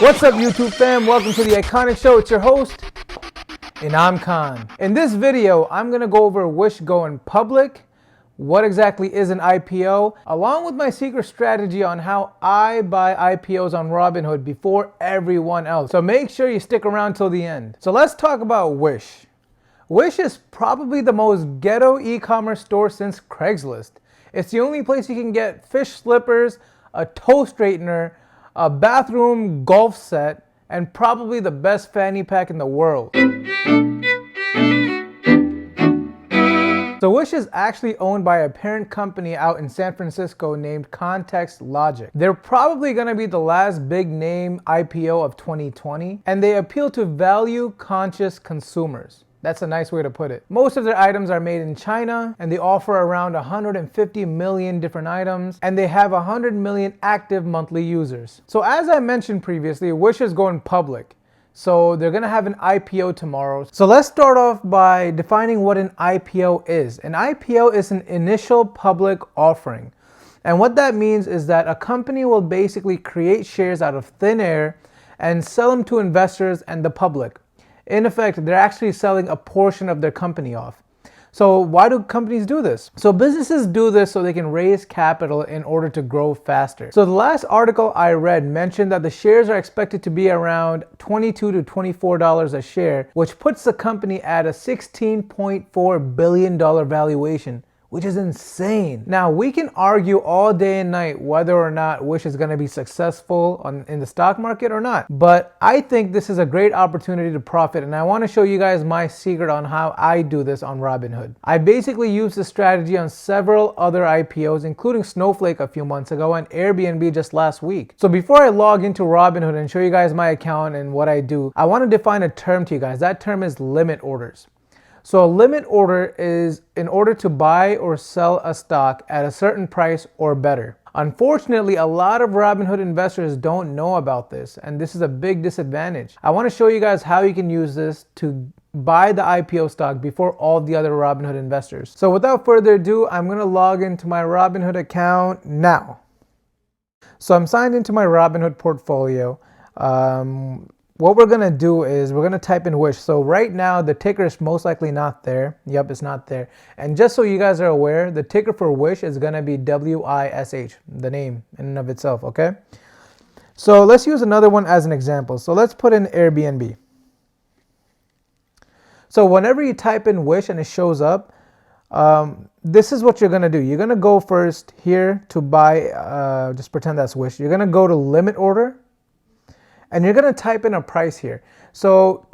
What's up, YouTube fam? Welcome to the Iconic Show. It's your host, and I'm Khan. In this video, I'm going to go over Wish going public, what exactly is an IPO, along with my secret strategy on how I buy IPOs on Robinhood before everyone else. So make sure you stick around till the end. So let's talk about Wish. Wish is probably the most ghetto e-commerce store since Craigslist. It's the only place you can get fish slippers, a toe straightener, a bathroom golf set, and probably the best fanny pack in the world. So Wish is actually owned by a parent company out in San Francisco named ContextLogic. They're probably going to be the last big name IPO of 2020, and they appeal to value-conscious consumers. That's a nice way to put it. Most of their items are made in China, and they offer around 150 million different items, and they have 100 million active monthly users. So as I mentioned previously, Wish is going public. So they're gonna have an IPO tomorrow. So let's start off by defining what an IPO is. An IPO is an initial public offering. And what that means is that a company will basically create shares out of thin air and sell them to investors and the public. In effect, they're actually selling a portion of their company off. So why do companies do this? So businesses do this so they can raise capital in order to grow faster. So the last article I read mentioned that the shares are expected to be around $22 to $24 a share, which puts the company at a $16.4 billion valuation, which is insane. Now, we can argue all day and night whether or not Wish is gonna be successful in the stock market or not, but I think this is a great opportunity to profit, and I wanna show you guys my secret on how I do this on Robinhood. I basically used this strategy on several other IPOs, including Snowflake a few months ago and Airbnb just last week. So before I log into Robinhood and show you guys my account and what I do, I wanna define a term to you guys. That term is limit orders. So a limit order is in order to buy or sell a stock at a certain price or better. Unfortunately, a lot of Robinhood investors don't know about this, and this is a big disadvantage. I want to show you guys how you can use this to buy the IPO stock before all the other Robinhood investors. So without further ado, I'm going to log into my Robinhood account now. So I'm signed into my Robinhood portfolio. What we're gonna do is we're gonna type in Wish. So right now the ticker is most likely not there. Yep, it's not there. And just so you guys are aware, the ticker for Wish is gonna be WISH, the name in and of itself, okay? So let's use another one as an example. So let's put in Airbnb. So whenever you type in Wish and it shows up, this is what you're gonna do. You're gonna go first here to buy, just pretend that's Wish. You're gonna go to limit order, and you're gonna type in a price here. So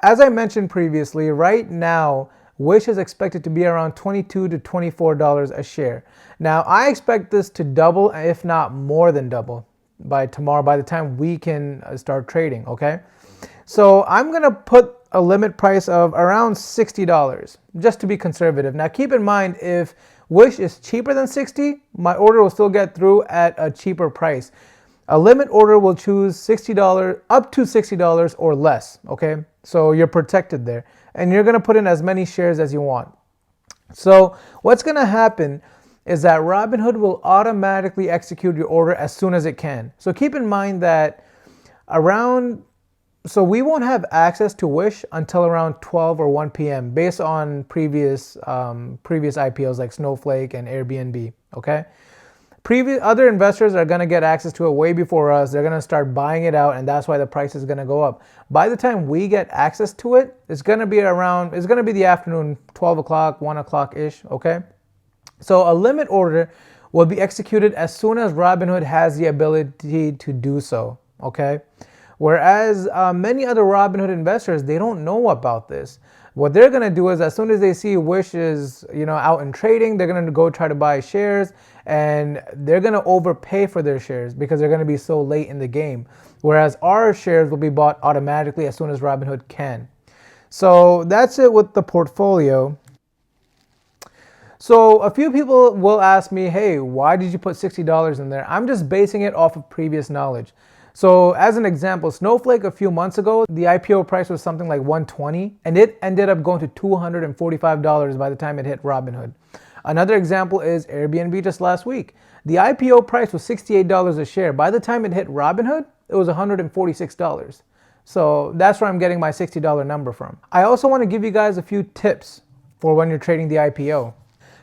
as I mentioned previously, right now, Wish is expected to be around $22 to $24 a share. Now, I expect this to double, if not more than double, by tomorrow, by the time we can start trading, okay? So I'm gonna put a limit price of around $60, just to be conservative. Now, keep in mind, if Wish is cheaper than $60, my order will still get through at a cheaper price. A limit order will choose $60, up to $60 or less, okay? So you're protected there. And you're gonna put in as many shares as you want. So what's gonna happen is that Robinhood will automatically execute your order as soon as it can. So keep in mind that so we won't have access to Wish until around 12 or 1 p.m. based on previous IPOs like Snowflake and Airbnb, okay? Other investors are going to get access to it way before us. They're going to start buying it out, and that's why the price is going to go up. By the time we get access to it, it's going to be the afternoon, 12 o'clock, 1 o'clock-ish, okay? So a limit order will be executed as soon as Robinhood has the ability to do so, okay? Whereas many other Robinhood investors, they don't know about this. What they're gonna do is as soon as they see Wish is out in trading, they're gonna go try to buy shares, and they're gonna overpay for their shares because they're gonna be so late in the game. Whereas our shares will be bought automatically as soon as Robinhood can. So that's it with the portfolio. So a few people will ask me, hey, why did you put $60 in there? I'm just basing it off of previous knowledge. So as an example, Snowflake a few months ago, the IPO price was something like $120, and it ended up going to $245 by the time it hit Robinhood. Another example is Airbnb just last week. The IPO price was $68 a share. By the time it hit Robinhood, it was $146. So that's where I'm getting my $60 number from. I also want to give you guys a few tips for when you're trading the IPO.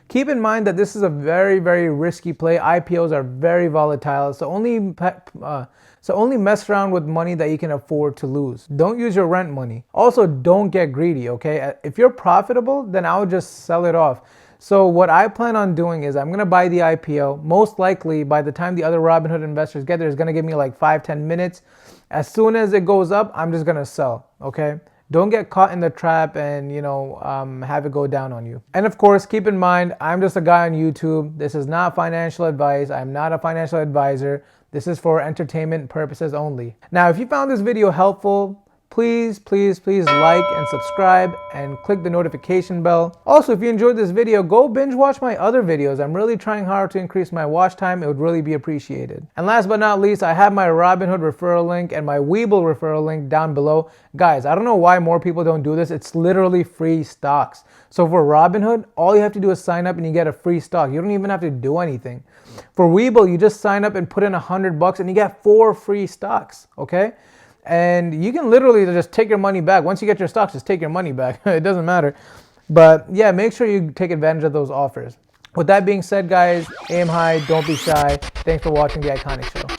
Keep in mind that this is a very, very risky play. IPOs are very volatile, so only mess around with money that you can afford to lose. Don't use your rent money. Also, don't get greedy, okay? If you're profitable, then I would just sell it off. So what I plan on doing is I'm gonna buy the IPO. Most likely, by the time the other Robinhood investors get there, it's gonna give me like 5-10 minutes. As soon as it goes up, I'm just gonna sell, okay? Don't get caught in the trap and, have it go down on you. And of course, keep in mind, I'm just a guy on YouTube. This is not financial advice. I'm not a financial advisor. This is for entertainment purposes only. Now, if you found this video helpful, please like and subscribe and click the notification bell. Also, if you enjoyed this video, go binge watch my other videos. I'm really trying hard to increase my watch time. It would really be appreciated. And last but not least, I have my Robinhood referral link and my Webull referral link down below. Guys, I don't know why more people don't do this. It's literally free stocks. So for Robinhood, all you have to do is sign up and you get a free stock. You don't even have to do anything. For Webull, you just sign up and put in $100 and you get 4 free stocks, okay? And you can literally just take your money back. Once you get your stocks, just take your money back. It doesn't matter. But yeah, make sure you take advantage of those offers. With that being said, guys, aim high, don't be shy. Thanks for watching The Iconic Show.